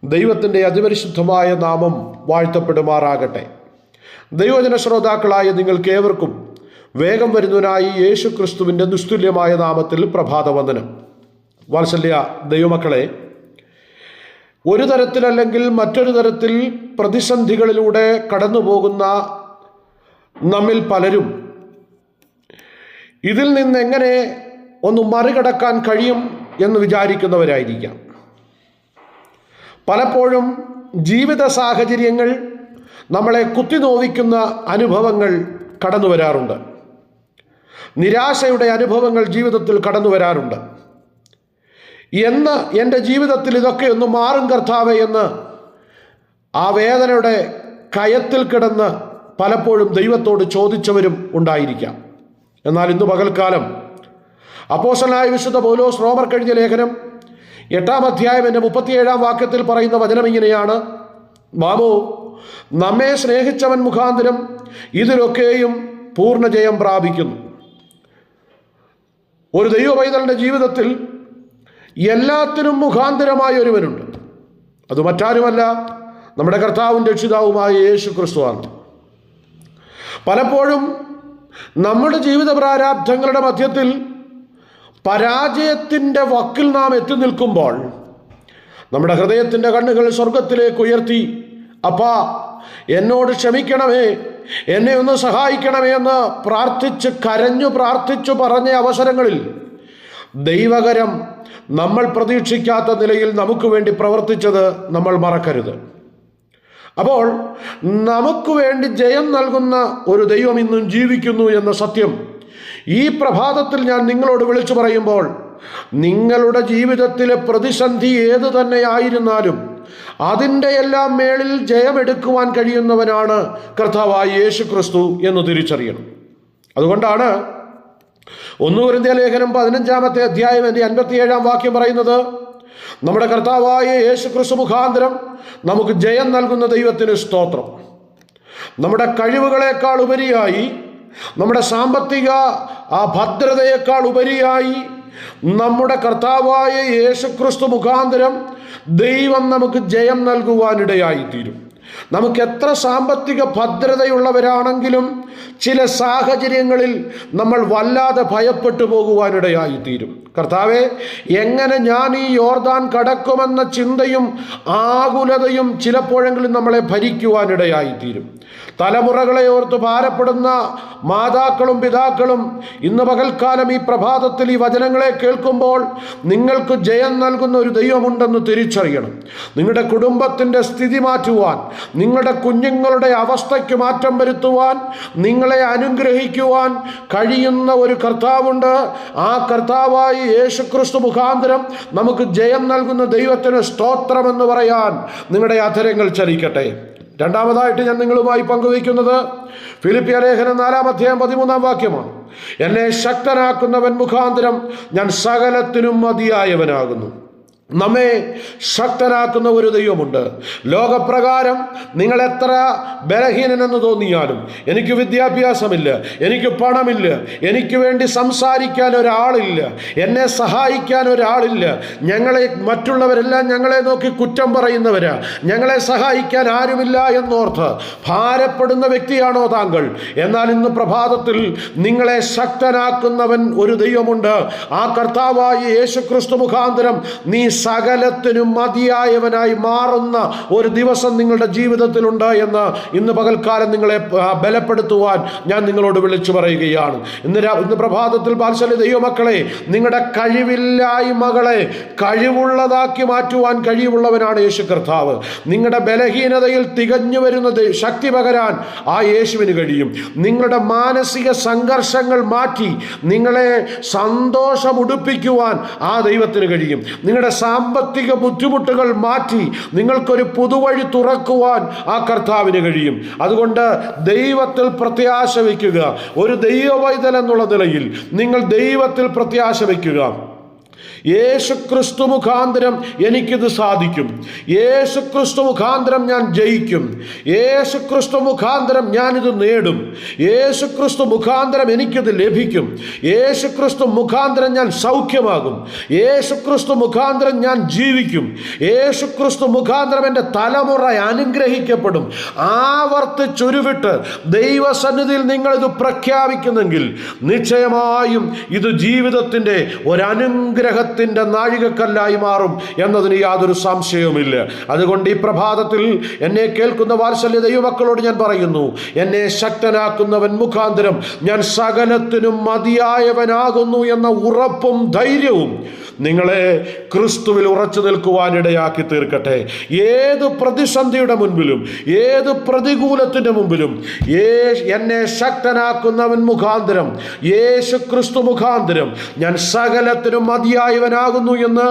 ദൈവത്തിൻ്റെ അതിപരിശുദ്ധമായ നാമം വാഴ്ത്തപ്പെടുമാറാകട്ടെ. ദൈവജന ശ്രോതാക്കളായ നിങ്ങൾക്കേവർക്കും വേഗം വരുന്നതിനായി യേശു ക്രിസ്തുവിൻ്റെ നിസ്തുല്യമായ നാമത്തിൽ പ്രഭാതവന്ദനം. വാത്സല്യ ദൈവമക്കളെ, ഒരു തരത്തിലല്ലെങ്കിൽ മറ്റൊരു തരത്തിൽ പ്രതിസന്ധികളിലൂടെ കടന്നു പോകുന്ന നമ്മിൽ പലരും ഇതിൽ നിന്നെങ്ങനെ ഒന്ന് മറികടക്കാൻ കഴിയും എന്ന് വിചാരിക്കുന്നവരായിരിക്കാം. പലപ്പോഴും ജീവിത സാഹചര്യങ്ങൾ നമ്മളെ കുത്തിനോവിക്കുന്ന അനുഭവങ്ങൾ കടന്നു വരാറുണ്ട്. നിരാശയുടെ അനുഭവങ്ങൾ ജീവിതത്തിൽ കടന്നു വരാറുണ്ട്. എന്ന് എൻ്റെ ജീവിതത്തിൽ ഇതൊക്കെ ഒന്ന് മാറും കർത്താവേ എന്ന് ആ വേദനയുടെ കയത്തിൽ കിടന്ന് പലപ്പോഴും ദൈവത്തോട് ചോദിച്ചവരും ഉണ്ടായിരിക്കാം. എന്നാൽ ഇന്ന് പകൽക്കാലം അപ്പോസ്തലനായ വിശുദ്ധ പൗലോസ് റോമർക്ക് എഴുതിയ ലേഖനം 8-ാം അധ്യായം 37-ാം വാക്യത്തിൽ പറയുന്ന വചനം ഇങ്ങനെയാണ്: മാമോ, നമ്മെ സ്നേഹിച്ചവൻ മുഖാന്തരം ഇതിലൊക്കെയും പൂർണ്ണജയം പ്രാപിക്കുന്നു. ഒരു ദൈവ പൈതലിൻ്റെ ജീവിതത്തിൽ എല്ലാത്തിനും മുഖാന്തരമായ ഒരുവനുണ്ട്. അത് മറ്റാരുമല്ല, നമ്മുടെ കർത്താവും രക്ഷിതാവുമായ യേശു ക്രിസ്തുവാണ്. പലപ്പോഴും നമ്മുടെ ജീവിത പ്രാരാബ്ധങ്ങളുടെ മധ്യത്തിൽ പരാജയത്തിൻ്റെ വക്കിൽ നാം എത്തി നിൽക്കുമ്പോൾ നമ്മുടെ ഹൃദയത്തിൻ്റെ കണ്ണുകൾ സ്വർഗത്തിലേക്ക് ഉയർത്തി, അപ്പാ എന്നോട് ക്ഷമിക്കണമേ, എന്നെ ഒന്ന് സഹായിക്കണമേ എന്ന് പ്രാർത്ഥിച്ചു പറഞ്ഞ അവസരങ്ങളിൽ ദൈവകരം നമ്മൾ പ്രതീക്ഷിക്കാത്ത നിലയിൽ നമുക്ക് വേണ്ടി പ്രവർത്തിച്ചത് നമ്മൾ മറക്കരുത്. അപ്പോൾ നമുക്ക് വേണ്ടി ജയം നൽകുന്ന ഒരു ദൈവം ഇന്നും ജീവിക്കുന്നു എന്ന സത്യം ഈ പ്രഭാതത്തിൽ ഞാൻ നിങ്ങളോട് വിളിച്ചു പറയുമ്പോൾ, നിങ്ങളുടെ ജീവിതത്തിലെ പ്രതിസന്ധി ഏതു തന്നെ ആയിരുന്നാലും അതിൻ്റെ എല്ലാം മേളിൽ ജയമെടുക്കുവാൻ കഴിയുന്നവനാണ് കർത്താവായ യേശു ക്രിസ്തു എന്ന് തിരിച്ചറിയണം. അതുകൊണ്ടാണ് 1 കൊരിന്ത്യർ ലേഖനം 15-ാമത്തെ അധ്യായം 57-ാം വാക്യം പറയുന്നത്: നമ്മുടെ കർത്താവായ യേശു ക്രിസ്തു മുഖാന്തരം നമുക്ക് ജയം നൽകുന്ന ദൈവത്തിന് സ്തോത്രം. നമ്മുടെ കഴിവുകളേക്കാൾ ഉപരിയായി, നമ്മുടെ സാമ്പത്തിക ഭദ്രതയേക്കാൾ ഉപരിയായി നമ്മുടെ കർത്താവായ യേശു ക്രിസ്തു മുഖാന്തരം ദൈവം നമുക്ക് ജയം നൽകുവാനിടയായിത്തീരും. നമുക്ക് എത്ര സാമ്പത്തിക ഭദ്രതയുള്ളവരാണെങ്കിലും ചില സാഹചര്യങ്ങളിൽ നമ്മൾ വല്ലാതെ ഭയപ്പെട്ടു പോകുവാനിടയായിത്തീരും. കർത്താവേ, എങ്ങനെ ഞാൻ ഈ യോർദാൻ കടക്കുമെന്ന ചിന്തയും ആകുലതയും ചിലപ്പോഴെങ്കിലും നമ്മളെ ഭരിക്കുവാനിടയായിത്തീരും. തലമുറകളെ ഓർത്ത് ഭാരപ്പെടുന്ന മാതാക്കളും പിതാക്കളും ഇന്ന് പകൽക്കാലം ഈ പ്രഭാതത്തിൽ ഈ വചനങ്ങളെ കേൾക്കുമ്പോൾ നിങ്ങൾക്ക് ജയം നൽകുന്ന ഒരു ദൈവമുണ്ടെന്ന് തിരിച്ചറിയണം. നിങ്ങളുടെ കുടുംബത്തിൻ്റെ സ്ഥിതി മാറ്റുവാൻ, നിങ്ങളുടെ കുഞ്ഞുങ്ങളുടെ അവസ്ഥയ്ക്ക് മാറ്റം വരുത്തുവാൻ, നിങ്ങളെ അനുഗ്രഹിക്കുവാൻ കഴിയുന്ന ഒരു കർത്താവുണ്ട്. ആ കർത്താവായി യേശു ക്രിസ്തു മുഖാന്തരം നമുക്ക് ജയം നൽകുന്ന ദൈവത്തിന് സ്തോത്രമെന്ന് പറയാൻ നിങ്ങളുടെ അധരങ്ങൾ ചലിക്കട്ടെ. രണ്ടാമതായിട്ട് ഞാൻ നിങ്ങളുമായി പങ്കുവയ്ക്കുന്നത് ഫിലിപ്പിയർ ലേഖനം 4-ാം അധ്യായം 13-ാം വാക്യമാണ്: എന്നെ ശക്തനാക്കുന്നവൻ മുഖാന്തരം ഞാൻ സകലത്തിനും മതിയായവനാകുന്നു. നമ്മെ ശക്തനാക്കുന്ന ഒരു ദൈവമുണ്ട്. ലോകപ്രകാരം നിങ്ങൾ എത്ര ബലഹീനനെന്ന് തോന്നിയാലും, എനിക്ക് വിദ്യാഭ്യാസമില്ല, എനിക്ക് പണമില്ല, എനിക്ക് വേണ്ടി സംസാരിക്കാൻ ഒരാളില്ല, എന്നെ സഹായിക്കാൻ ഒരാളില്ല, മറ്റുള്ളവരെല്ലാം ഞങ്ങളെ നോക്കി കുറ്റം പറയുന്നവരാ, ഞങ്ങളെ സഹായിക്കാൻ ആരുമില്ല എന്നോർത്ത് ഭാരപ്പെടുന്ന വ്യക്തിയാണോ താങ്കൾ? എന്നാൽ ഇന്ന് പ്രഭാതത്തിൽ നിങ്ങളെ ശക്തനാക്കുന്നവൻ ഒരു ദൈവമുണ്ട്. ആ കർത്താവായ യേശു ക്രിസ്തു മുഖാന്തരം നീ സകലത്തിനും മതിയായവനായി മാറുന്ന ഒരു ദിവസം നിങ്ങളുടെ ജീവിതത്തിലുണ്ട് എന്ന് ഇന്ന് പകൽക്കാലം നിങ്ങളെ ബലപ്പെടുത്തുവാൻ ഞാൻ നിങ്ങളോട് വിളിച്ചു പറയുകയാണ്. ഇന്ന് പ്രഭാതത്തിൽ വാത്സല്യ ദൈവമക്കളെ, നിങ്ങളുടെ കഴിവില്ലായ്മകളെ കഴിവുള്ളതാക്കി മാറ്റുവാൻ കഴിവുള്ളവനാണ് യേശു കർത്താവ്. നിങ്ങളുടെ ബലഹീനതയിൽ തികഞ്ഞു വരുന്നത് ശക്തി പകരാൻ ആ യേശുവിന് കഴിയും. നിങ്ങളുടെ മാനസിക സംഘർഷങ്ങൾ മാറ്റി നിങ്ങളെ സന്തോഷം ഉടുപ്പിക്കുവാൻ ആ ദൈവത്തിന് കഴിയും. നിങ്ങളുടെ സാമ്പത്തിക ബുദ്ധിമുട്ടുകൾ മാറ്റി നിങ്ങൾക്കൊരു പുതുവഴി തുറക്കുവാൻ ആ കർത്താവിന് കഴിയും. അതുകൊണ്ട് ദൈവത്തിൽ പ്രത്യാശ വയ്ക്കുക. ഒരു ദൈവ പൈതൽ എന്നുള്ള നിലയിൽ നിങ്ങൾ ദൈവത്തിൽ പ്രത്യാശ വയ്ക്കുക. യേശുക്രിസ്തു മുഖാന്തരം എനിക്കിത് സാധിക്കും. യേശുക്രിസ്തു മുഖാന്തരം ഞാൻ ജയിക്കും. യേശുക്രിസ്തു മുഖാന്തരം ഞാനിത് നേടും. യേശുക്രിസ്തു മുഖാന്തരം എനിക്കിത് ലഭിക്കും. യേശുക്രിസ്തു മുഖാന്തരം ഞാൻ സൗഖ്യമാകും. യേശുക്രിസ്തു മുഖാന്തരം ഞാൻ ജീവിക്കും. യേശുക്രിസ്തു മുഖാന്തരം എൻ്റെ തലമുറ അനുഗ്രഹിക്കപ്പെടും. ആവർത്തിച്ചുരുവിട്ട് ദൈവസന്നിധിയിൽ നിങ്ങളിത് പ്രഖ്യാപിക്കുന്നെങ്കിൽ നിശ്ചയമായും ഇത് ജീവിതത്തിൻ്റെ ഒരനുഗ്രഹത്തിൻ്റെ നാഴികക്കല്ലായി മാറും എന്നതിന് യാതൊരു സംശയവുമില്ല. അതുകൊണ്ട് ഈ പ്രഭാതത്തിൽ എന്നെ കേൾക്കുന്ന വാത്സല്യ ദൈവമക്കളോട് ഞാൻ പറയുന്നു, എന്നെ ശക്തനാക്കുന്നവൻ മുഖാന്തരം ഞാൻ സകലത്തിനും മതിയായവനാകുന്നു എന്ന ഉറപ്പും ധൈര്യവും നിങ്ങളെ ക്രിസ്തുവിൽ ഉറച്ചു നിൽക്കുവാനിടയാക്കി തീർക്കട്ടെ. ഏത് പ്രതിസന്ധിയുടെ മുൻപിലും, ഏത് പ്രതികൂലത്തിൻ്റെ മുമ്പിലും എന്നെ ശക്തനാക്കുന്നവൻ മുഖാന്തരം, യേശു ക്രിസ്തു മുഖാന്തരം ഞാൻ സകലത്തിനും മതിയായവനാകുന്നു എന്ന്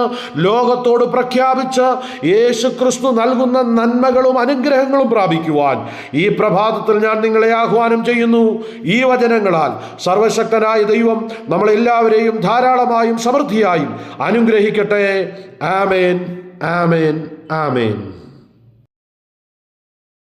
ലോകത്തോട് പ്രഖ്യാപിച്ച് യേശു ക്രിസ്തു നൽകുന്ന നന്മകളും അനുഗ്രഹങ്ങളും പ്രാപിക്കുവാൻ ഈ പ്രഭാതത്തിൽ ഞാൻ നിങ്ങളെ ആഹ്വാനം ചെയ്യുന്നു. ഈ വചനങ്ങളാൽ സർവശക്തനായ ദൈവം നമ്മളെല്ലാവരെയും ധാരാളമായും സമൃദ്ധിയായും അനുഗ്രഹിക്കട്ടെ. ആമേൻ, ആമേൻ, ആമേൻ.